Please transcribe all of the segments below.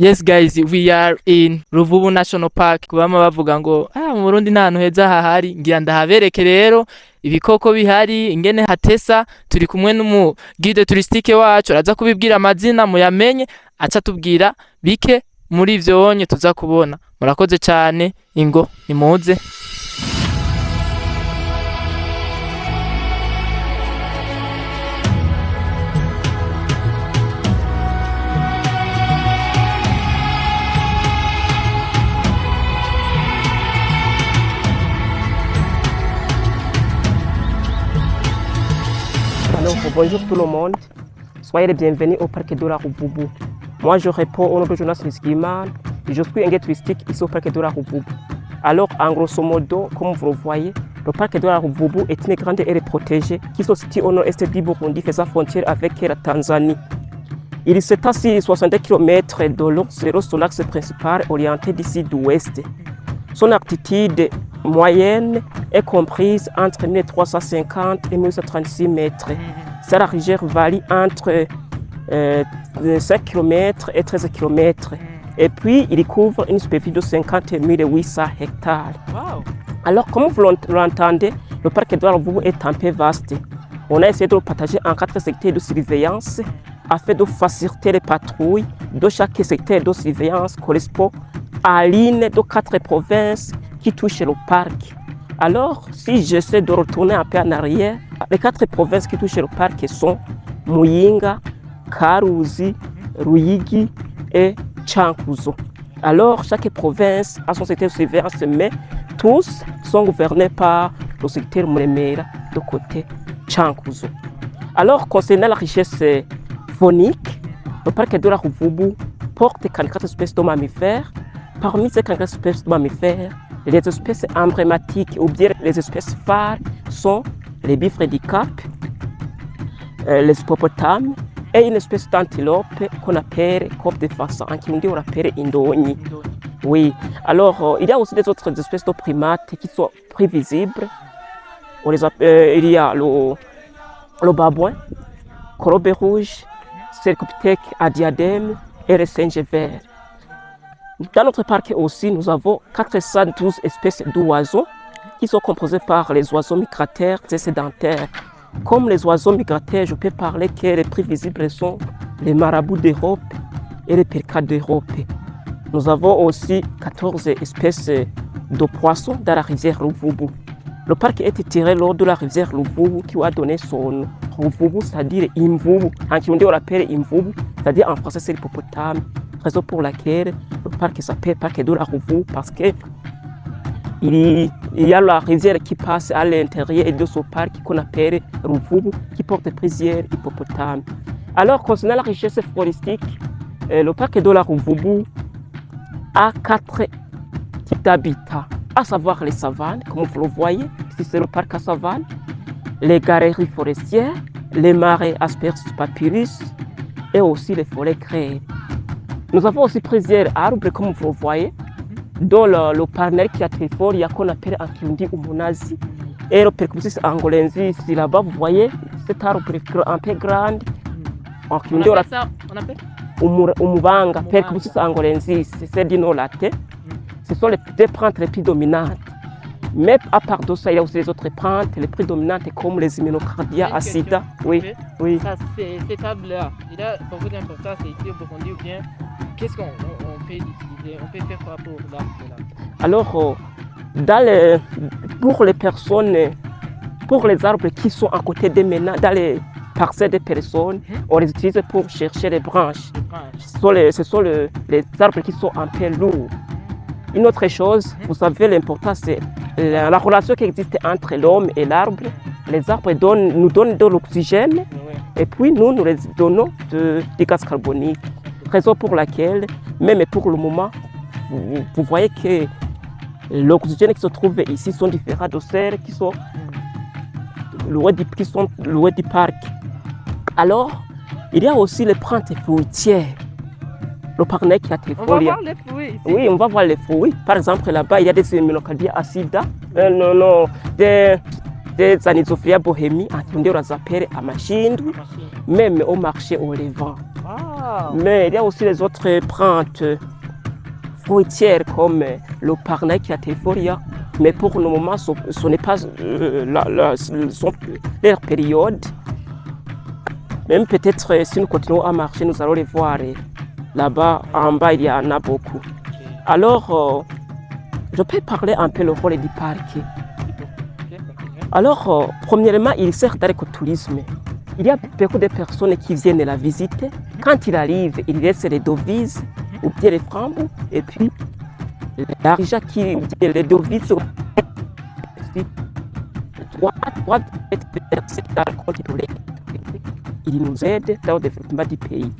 Yes guys, we are in Ruvubu National Park. Kubama bavuga ngo mu Burundi nta hantu heza hahari, ngira ndahabereke rero ibikoko bihari ingene hatesa. Turi kumwe n'umu guide touristique wacu araza kubibwira amazina muyamenye, aca tubwira bike muri ivyo onye tuza kubona. Murakoze cyane, ingo nimuze. Alors, bonjour tout le monde, soyez les bienvenus au parc de la Ruvubu. Moi je réponds au nom de Jonas Risgiman, je suis un guide touristique ici au parc de la Ruvubu. Alors en grosso modo, comme vous le voyez, le parc de la Ruvubu est une grande aire protégée qui se situe au nord-est du Burundi, faisant frontière avec la Tanzanie. Il s'étend sur 62 km de long sur son axe principal orienté du sud-ouest. Son altitude moyenne est comprise entre 1350 et 1136 mètres. Sa largeur varie entre 5 km et 13 km. Et puis, il couvre une superficie de 50 800 hectares. Wow. Alors, comme vous l'entendez, le parc de la Ruvubu est un peu vaste. On a essayé de le partager en 4 secteurs de surveillance afin de faciliter les patrouilles de chaque secteur de surveillance correspond à l'une de 4 provinces qui touchent le parc. Alors, si j'essaie de retourner un peu en arrière, les 4 provinces qui touchent le parc sont Muyinga, Karuzi, Ruyigi et Chankuzo. Alors, chaque province a son secteur de surveillance, mais tous sont gouvernés par le secteur Muremera de côté Chankuzo. Alors, concernant la richesse faunique, le parc de la Ruvubu porte 44 espèces de mammifères. Parmi ces 44 espèces de mammifères, les espèces emblématiques ou bien les espèces phares sont les bifrons du Cap, les hippopotames et une espèce d'antilope qu'on appelle coq de Fassa, en Kirundi on l'appelle Indoni. Oui, alors il y a aussi des autres espèces de primates qui sont très visibles. Il y a le babouin, corobé rouge, cercopithèque à diadème et le singe vert. Dans notre parc aussi, nous avons 412 espèces d'oiseaux qui sont composées par les oiseaux migrateurs et sédentaires. Comme les oiseaux migrateurs, je peux parler que les plus visibles sont les marabouts d'Europe et les percas d'Europe. Nous avons aussi 14 espèces de poissons dans la rivière Ruvubu. Le parc est étiré lors de la rivière Ruvubu qui a donné son nom. Ruvubu, c'est-à-dire Imvubu. En Kirundi, on l'appelle Imvubu, c'est-à-dire en français c'est l'hippopotame. Raison pour laquelle le parc s'appelle Parc de la Ruvubu parce que il y a la rivière qui passe à l'intérieur de ce parc qu'on appelle Ruvubu qui porte plusieurs hippopotames. Alors concernant la richesse floristique, le parc de la Ruvubu a 4 types d'habitats, à savoir les savanes, comme vous le voyez, ici c'est le parc à savane, les galeries forestières, les marais asperges papyrus et aussi les forêts créées. Nous avons aussi plusieurs arbres, comme vous le voyez, dont le partenaire qui a très fort, il y a qu'on appelle en Kirundi Umunazi. Et le Percussus angolensis, ici là-bas, vous voyez, cet arbre un peu grand. En Kirundi, on appelle Umubanga, Percussus angolensis, c'est du nom latin. Ce sont les 2 plantes les plus dominantes. Mais à part de ça, il y a aussi les autres plantes, les plus dominantes comme les immunocardia, acida. Oui, oui. Ça, cet arbre-là, il a beaucoup d'importance ici au Burundi ou bien qu'est-ce qu'on peut utiliser, on peut faire quoi pour l'arbre-là? Alors, pour les personnes, pour les arbres qui sont à côté des ménages, dans les parcelles des personnes, on les utilise pour chercher les branches. Ce sont les arbres qui sont un peu lourds. Une autre chose, vous savez, l'importance, c'est la relation qui existe entre l'homme et l'arbre. Les arbres nous donnent de l'oxygène et puis nous les donnons du gaz carbonique. Raison pour laquelle, même pour le moment, vous voyez que l'oxygène qui se trouve ici sont différents de celles qui sont loin du parc. Alors, il y a aussi les plantes fruitières. Le partenaire qui a très fort. On va voir les fruits ici. Oui, on va voir les fruits. Par exemple, là-bas, il y a des immunocardia acida. Des anisophilia bohémie, en Kirundi on les appelle amashindu, même au marché au Levant. Ah. Mais il y a aussi les autres plantes fruitières comme le Parnacatefolia. Mais pour le moment, ce n'est pas leur période. Même peut-être si nous continuons à marcher, nous allons les voir. Là-bas, en bas, il y en a beaucoup. Alors, je peux parler un peu le rôle du parc. Alors, premièrement, il sert d'écotourisme. Il y a beaucoup de personnes qui viennent la visiter. Quand il arrive, il laisse les devises ou bien les francs et puis l'argent qui les devises doivent être versés dans le compte de l'État. Il nous aide dans le développement du pays.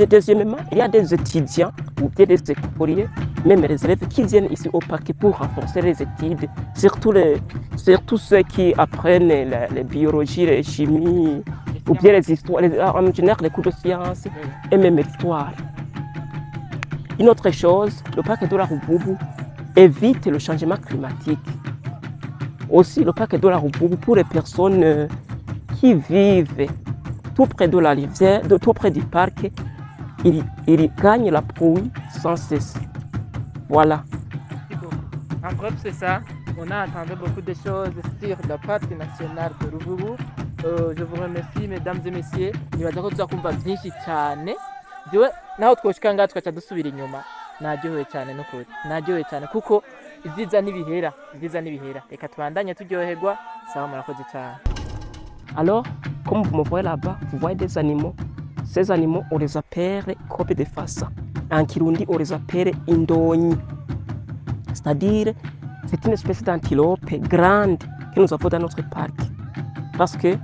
Deuxièmement, il y a des étudiants ou bien des écoliers, même les élèves qui viennent ici au parc pour renforcer les études, surtout ceux qui apprennent la biologie, la chimie, ou bien les histoires, en général les cours de sciences et même l'histoire. Une autre chose, le parc de la Ruvubu évite le changement climatique. Aussi, le parc de la Ruvubu, pour les personnes qui vivent tout près de la rivière, tout près du parc, il gagne la pluie sans cesse. Voilà. En bref, c'est ça. On a entendu beaucoup de choses sur le parc national de Ruvubu. Je vous remercie, mesdames et messieurs. Nibaza ko tuzakumva byinshi cyane. Jewe naho twoshika ngaha tugaca dusubira inyuma. Naryohewe cyane n'ukuri. Naryohewe cyane kuko ibyiza ntibihera. Ibyiza ntibihera. Reka tubandanye turyoherwa. Sawa, murakoze cyane. Alors, comme vous me voyez là-bas, vous voyez des animaux. Ces animaux, on les appelle kobe de fassa. En Kirundi, on les appelle indoni. C'est-à-dire, c'est une espèce d'antilope grande que nous avons dans notre parc. Parce que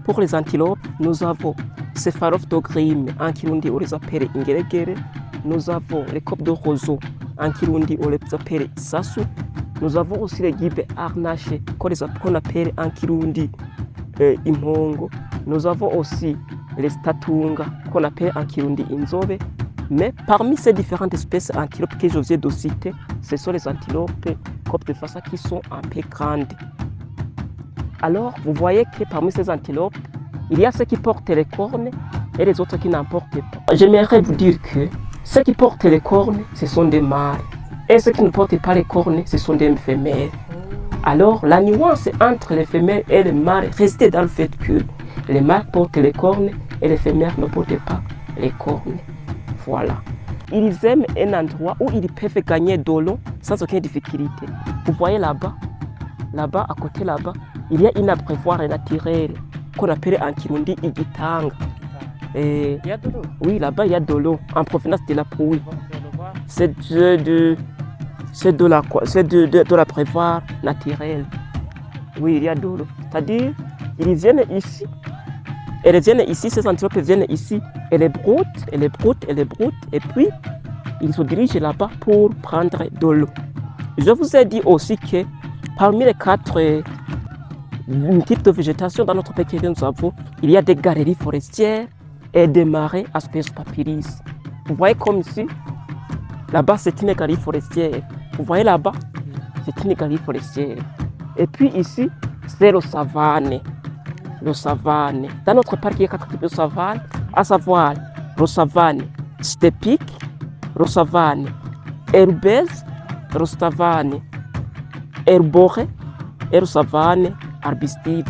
pour les antilopes, nous avons Cephaloptogrim. En Kirundi, on les appelle ingeregere. Nous avons les copes de roseau. En Kirundi, on les appelle sasu. Nous avons aussi les guibes harnachés qu'on appelle en Kirundi impongo. Nous avons aussi les statunga qu'on appelle en Kirundi inzobe. Mais parmi ces différentes espèces d'antilopes que je viens de citer, ce sont les antilopes Cope de Fassa qui sont un peu grandes. Alors, vous voyez que parmi ces antilopes, il y a ceux qui portent les cornes et les autres qui n'en portent pas. J'aimerais vous dire que ceux qui portent les cornes, ce sont des mâles. Et ceux qui ne portent pas les cornes, ce sont des femelles. Alors, la nuance entre les femelles et les mâles reste dans le fait que les mâles portent les cornes et les femelles ne portent pas les cornes. Voilà. Ils aiment un endroit où ils peuvent gagner de l'eau sans aucune difficulté. Vous voyez là-bas, à côté là-bas, il y a une abreuvoir naturelle qu'on appelle en Kirundi Igitanga. Et Il y a de l'eau. oui, là-bas, il y a de l'eau en provenance de la pluie. C'est de l'abreuvoir naturelle. Oui, il y a de l'eau. C'est-à-dire, ils viennent ici. Elles viennent ici, ces antilopes viennent ici. Elles broutent, et puis ils se dirigent là-bas pour prendre de l'eau. Je vous ai dit aussi que parmi les 4 types de végétation dans notre pays que nous avons, il y a des galeries forestières et des marais Aspergillus papyrus. Vous voyez comme ici, là-bas c'est une galerie forestière. Vous voyez là-bas, c'est une galerie forestière. Et puis ici, c'est le savane. Le savane. Dans notre parc, il y a 4 types de savane, à savoir le savane stépique, le savane herbeuse, le savane herboré et le savane arbustive.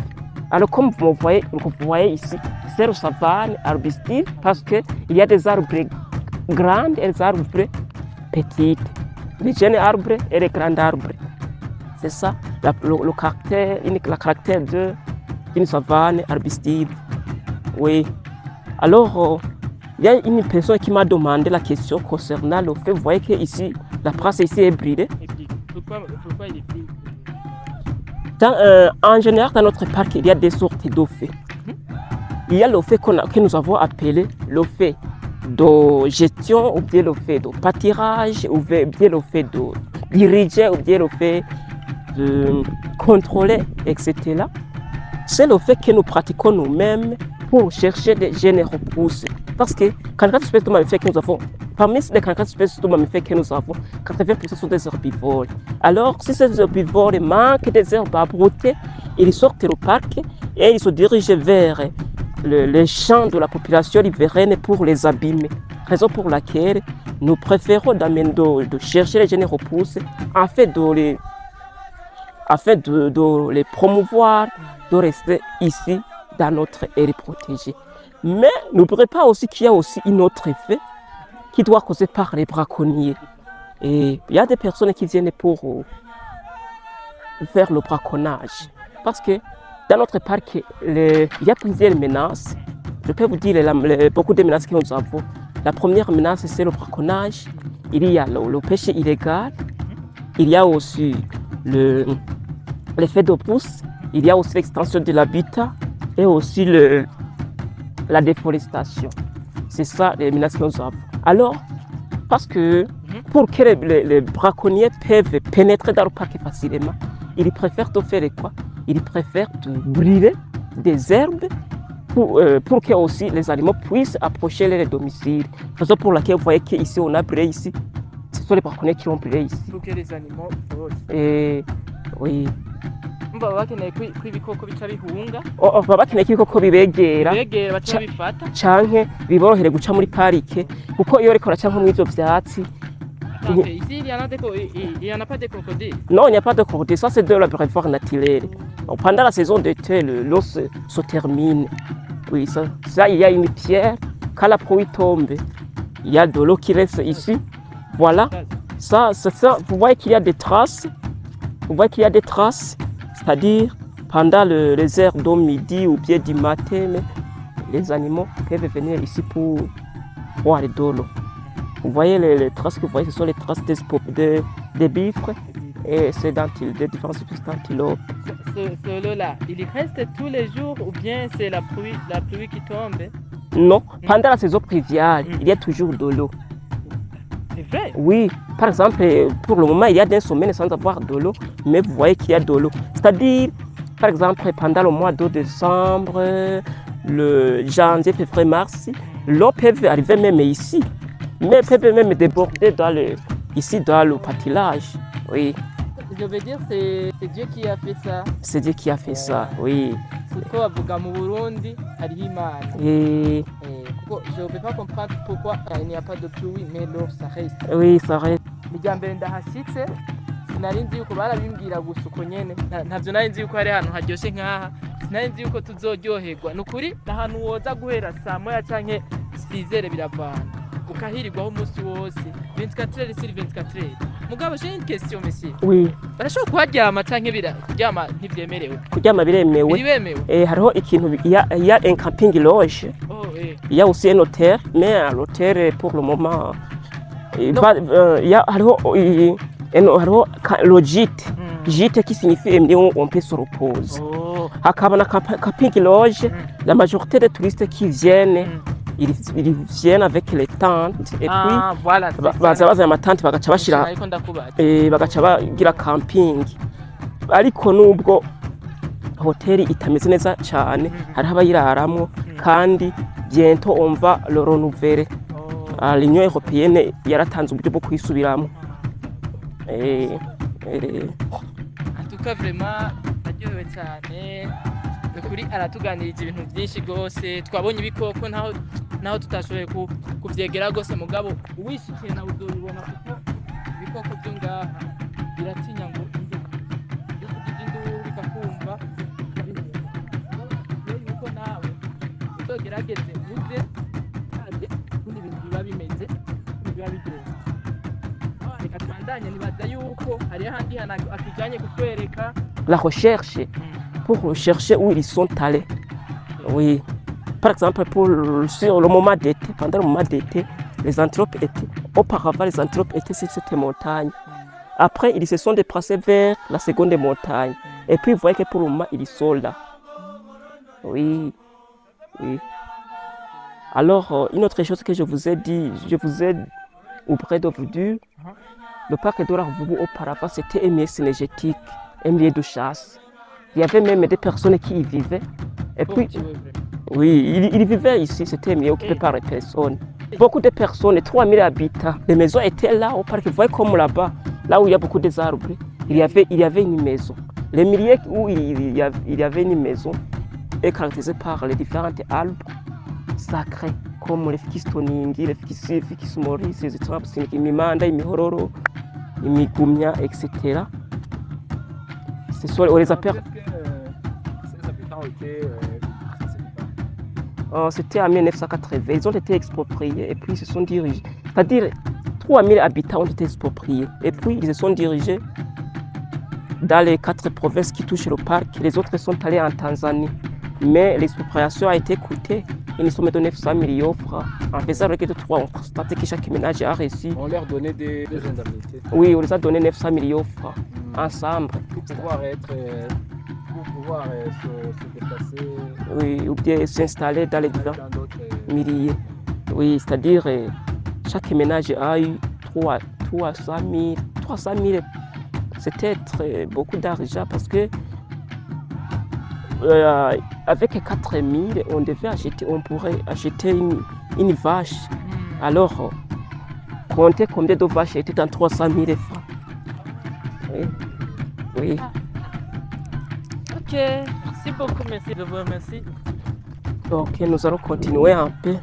Alors comme vous voyez ici, c'est le savane arbustive parce qu'il y a des arbres grands et des arbres petits, les jeunes arbres et les grands arbres. C'est ça le caractère d'une savane arbustive. Oui. Alors, il y a une personne qui m'a demandé la question concernant le fait, vous voyez que ici, la place ici est brûlée. Pourquoi il est pris? En général, dans notre parc, il y a des sortes de faits. Il y a le fait que nous avons appelé le fait de gestion, ou bien le fait de pâturage, ou bien le fait de diriger, ou bien le fait de contrôler, etc. C'est le fait que nous pratiquons nous-mêmes pour chercher des gènes repousses. Parce que 44 espèces de mammifères que nous avons, parmi les 44 espèces de mammifères que nous avons, 80% sont des herbivores. Alors, si ces herbivores manquent des herbes à brouter, ils sortent du parc et ils se dirigent vers les champs de la population riveraine pour les abîmer. Raison pour laquelle nous préférons de chercher les jeunes repousses afin de les promouvoir, de rester ici dans notre aire protégée. Mais n'oubliez pas aussi qu'il y a aussi un autre effet qui doit causer par les braconniers. Et il y a des personnes qui viennent pour faire le braconnage. Parce que dans notre parc, il y a plusieurs menaces. Je peux vous dire beaucoup de menaces que nous avons. La première menace, c'est le braconnage. Il y a le pêche illégal. Il y a aussi l'effet de pousse. Il y a aussi l'extension de l'habitat et aussi la déforestation. C'est ça les menaces que nous avons. Alors, parce que pour que les braconniers peuvent pénétrer dans le parc facilement, ils préfèrent de faire quoi? Ils préfèrent de brûler des herbes pour que aussi les animaux puissent approcher les domiciles. Raison pour laquelle vous voyez qu'ici on a brûlé ici. Ce sont les braconniers qui ont brûlé ici. Pour que les animaux volent. Et oui. Baba bakeneye ko ibikoko bica bihunga. Baba bakeneye ko ibikoko bibegera. Bibegera baca bifata. Canke biborohere guca muri parike kuko iyo ariko raca nko muri ivyo vyatsi. Ici, il y en a pas de crocodile. Non, il n'y a pas de crocodile. Ça, c'est de l'abreuvoir naturel. Pendant la saison d'été, l'eau se termine. Oui, ça, il y a une pierre. Quand la pluie tombe, il y a de l'eau qui reste ici. Voilà. Ça, vous voyez qu'il y a des traces. Vous voyez qu'il y a des traces. C'est-à-dire, pendant les heures de midi ou bien du matin, les animaux peuvent venir ici pour boire de l'eau. Vous voyez les traces que vous voyez, ce sont les traces des bifres et des différentes espèces d'antilopes. Ce lot-là, il reste tous les jours ou bien c'est la pluie qui tombe? Non, pendant la saison pluviale, il y a toujours de l'eau. C'est vrai? Oui, par exemple, pour le moment, il y a des semaines sans avoir de l'eau, mais vous voyez qu'il y a de l'eau. C'est-à-dire, par exemple, pendant le mois de décembre, le janvier, février, mars, l'eau peut arriver même ici. Mais peut même déborder ici dans le pâturage. Oui. Je veux dire, c'est Dieu qui a fait ça. C'est Dieu qui a fait ça, oui. Kuko bavuga mu Burundi hariho Imana. Et je ne peux pas comprendre pourquoi il n'y a pas de pluie, mais l'eau ça reste. Oui, ça reste. Irya mbere ndahashyitse sinari nzi yuko barabimbwira gusa uko nyene ntavyo nari nzi yuko hari ahantu haryoshe nk'aha sinari nzi yuko tuzoryoherwa ni ukuri ahantu woza guhera saa moya canke sizere biravana ukahirirwaho umunsi wose 24 heures sur 24 heures. Mugabo j'ai une question monsieur. Oui. Barashobora kuharyama canke kuryama ntivyemerewe? Kuryama biremewe. Biremewe. Hariho ikintu il y a un camping loge. Oh eh. Il y a aussi un hôtel, mais l'hôtel pour le moment il y a hariho le gîte. Gîte qui signifie où on peut se reposer. Oh. Hakaba na camping loge, la majorité des touristes qui viennent ils viennent avec les tentes et puis voilà, baza bazana amatente bagaca bashira bagaca bagira camping. Ariko nubwo hoteli itameze neza cyane hariho abayiraramwo kandi bientôt on va le renouveler. L'Union européenne yaratanze uburyo bwo kwisubiramo. En tout cas vraiment aryohewe cyane. Ukuri aratuganirije ibintu byinshi gose twabonye ibikoko naho tutashoboye kuvyegera gose mugabo uwishikiye na uzobibona kuko ibikoko byo ngaha biratinya ngo induru bikakumva yuko nawe uzogerageze uze kandi ibintu biba bimeze biba bigenze. Reka twandanye nibaza yuko hari ahandi hantu akijanye kutwereka La recherche pour rechercher où ils sont allés. Oui. Par exemple, sur le moment d'été, pendant le moment d'été, les antilopes étaient, auparavant les antilopes étaient sur cette montagne. Après, ils se sont déplacés vers la seconde montagne. Et puis, vous voyez que pour le moment, ils sont là. Oui. Oui. Alors, une autre chose que je vous ai dit, auprès de vous dire, le parc de la Ruvubu auparavant, c'était un milieu synergétique, un milieu de chasse. Il y avait même des personnes qui y vivaient. Et puis, oui, ils vivaient ici, c'était mieux occupé par les personnes. Beaucoup de personnes, 3000 habitants. Les maisons étaient là au parc. Vous voyez comme là-bas, là où il y a beaucoup d'arbres, il y avait une maison. Les milieux où il y avait une maison, est caractérisée par les différentes arbres sacrés, comme les ficus toningi, les ficus moris, les trapsiniki, imimanda, imihororo, imigumya, etc. Ce sont, on les appelle. Ces habitants étaient. C'était en 1980. Ils ont été expropriés et puis ils se sont dirigés. C'est-à-dire, 3000 habitants ont été expropriés. Et puis ils se sont dirigés dans les 4 provinces qui touchent le parc. Les autres sont allés en Tanzanie. Mais l'expropriation a été coûtée une somme de 900 millions de francs. En faisant le recueil de 3, on constatait que chaque ménage a reçu. On leur donnait des indemnités. Oui, on les a donné 900 millions de francs ensemble. Pour pouvoir se déplacer Oui, ou bien s'installer dans les différents dans d'autres. milliers. Oui, c'est-à-dire chaque ménage a eu 300 000. C'était beaucoup d'argent parce que avec 4 000, on pourrait acheter une vache. Alors, comptez combien de vaches étaient dans 300 000 francs. Oui. Oui. Ok, merci beaucoup, merci de vous, merci. Ok, nous allons continuer un peu.